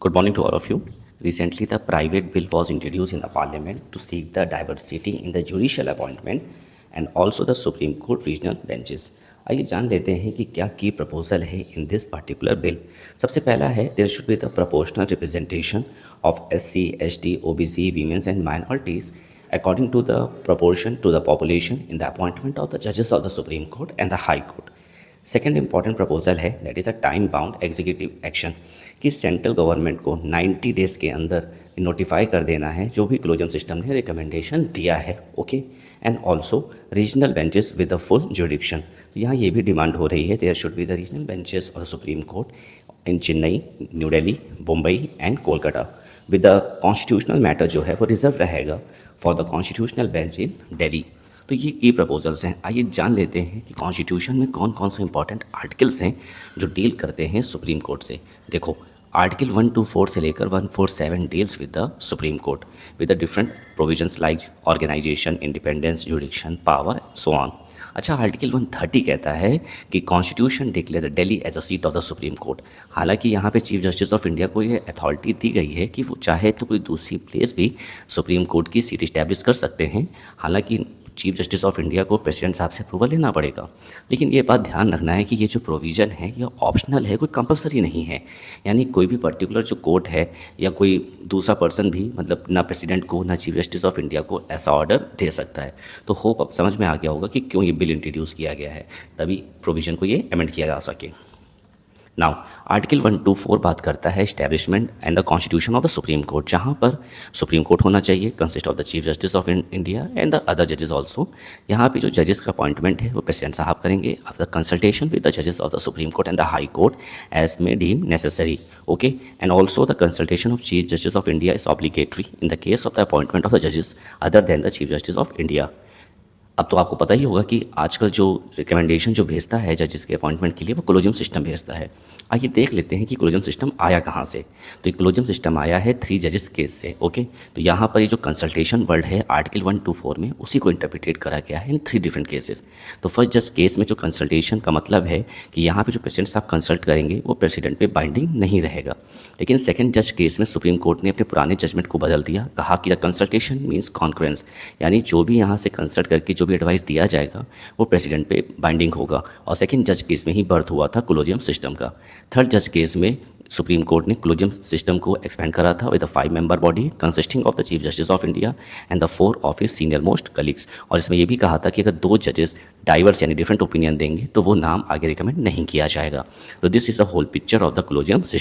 Good morning to all of you. Recently, the private bill was introduced in the parliament to seek the diversity in the judicial appointment and also the Supreme Court regional benches. आइए जान लेते हैं कि क्या की proposal है in this particular bill. सबसे पहला है there should be the proportional representation of SC, ST, OBC, women's and minorities according to the proportion to the population in the appointment of the judges of the Supreme Court and the High Court. Second important proposal है that is a time bound executive action कि central government को 90 days के अंदर notify कर देना है जो भी क्लोजम सिस्टम ने रिकमेंडेशन दिया है। Okay, and also regional benches with a full jurisdiction. तो यहाँ ये भी डिमांड हो रही है there should be the regional benches of the Supreme Court in Chennai, New Delhi, Mumbai and Kolkata with the constitutional matter जो है वो रिजर्व रहेगा for the constitutional bench in Delhi. तो ये की प्रपोजल्स हैं। आइए जान लेते हैं कि कॉन्स्टिट्यूशन में कौन कौन से इंपॉर्टेंट आर्टिकल्स हैं जो डील करते हैं सुप्रीम कोर्ट से। देखो, आर्टिकल 124 से लेकर 147 deals with the Supreme Court with the different provisions like organisation, independence, jurisdiction power, so on. अच्छा, आर्टिकल 130 कहता है कि constitution declare Delhi as a seat of the Supreme Court. हालांकि यहाँ पे चीफ जस्टिस ऑफ इंडिया को ये अथॉरिटी दी गई है कि वो चाहे तो कोई दूसरी प्लेस भी सुप्रीम कोर्ट की सीट इस्टेब्लिश कर सकते हैं। हालांकि चीफ जस्टिस ऑफ इंडिया को प्रेसिडेंट साहब से अप्रूवल लेना पड़ेगा, लेकिन ये बात ध्यान रखना है कि ये जो प्रोविज़न है ये ऑप्शनल है, कोई कंपलसरी नहीं है। यानी कोई भी पर्टिकुलर जो कोर्ट है या कोई दूसरा पर्सन भी मतलब ना प्रेसिडेंट को ना चीफ जस्टिस ऑफ इंडिया को ऐसा ऑर्डर दे सकता है। तो होप अब समझ में आ गया होगा कि क्यों ये बिल इंट्रोड्यूस किया गया है, तभी प्रोविज़न को ये अमेंड किया जा सके। नाउ आर्टिकल 124 बात करता है establishment and the constitution of the Supreme court, जहाँ पर सुप्रीम कोर्ट होना चाहिए consist of the chief justice of India and the other जजेस ऑल्सो। यहाँ पे जो जजेस का अपॉइंटमेंट है वो प्रेसिडेंट साहब करेंगे आफ्टर कंसल्टेशन विद द जजेस of the Supreme court and the high court as may deem necessary. Okay, and also the consultation of chief justice of India is obligatory in the case of the appointment of the जजेस other than the chief justice of India. अब तो आपको पता ही होगा कि आजकल जो recommendation जो भेजता है जजेस के अपॉइंटमेंट के लिए वो कोलोजियम सिस्टम भेजता है। आइए देख लेते हैं कि कोलोजियम सिस्टम आया कहाँ से। तो ये कोलोजियम सिस्टम आया है 3 जजेस केस से। ओके, तो यहाँ पर ये जो कंसल्टेशन वर्ड है आर्टिकल 124 में उसी को इंटरप्रिटेट करा गया है इन 3 डिफरेंट केसेस। तो फर्स्ट जज केस में जो कंसल्टेशन का मतलब है कि यहाँ पे जो प्रेसिडेंट साहब कंसल्ट करेंगे वो प्रेसिडेंट पे बाइंडिंग नहीं रहेगा। लेकिन सेकंड जज केस में सुप्रीम कोर्ट ने अपने पुराने जजमेंट को बदल दिया, कहा कि द कंसल्टेशन मीन्स कॉन्क्रेंस, यानी जो भी यहाँ से कंसल्ट करके जो भी एडवाइस दिया जाएगा वो प्रेसिडेंट पे बाइंडिंग होगा। और सेकंड जज केस में ही बर्थ हुआ था कोलोजियम सिस्टम का। थर्ड जज केस में सुप्रीम कोर्ट ने कोलोजियम सिस्टम को एक्सपेंड करा था with a 5 member body consisting of the chief justice of India and the 4 of his senior most colleagues. और इसमें यह भी कहा था कि अगर 2 जजेस डाइवर्स यानी डिफरेंट ओपिनियन देंगे तो वो नाम आगे रिकमेंड नहीं किया जाएगा। तो this is the whole picture of the collegium system.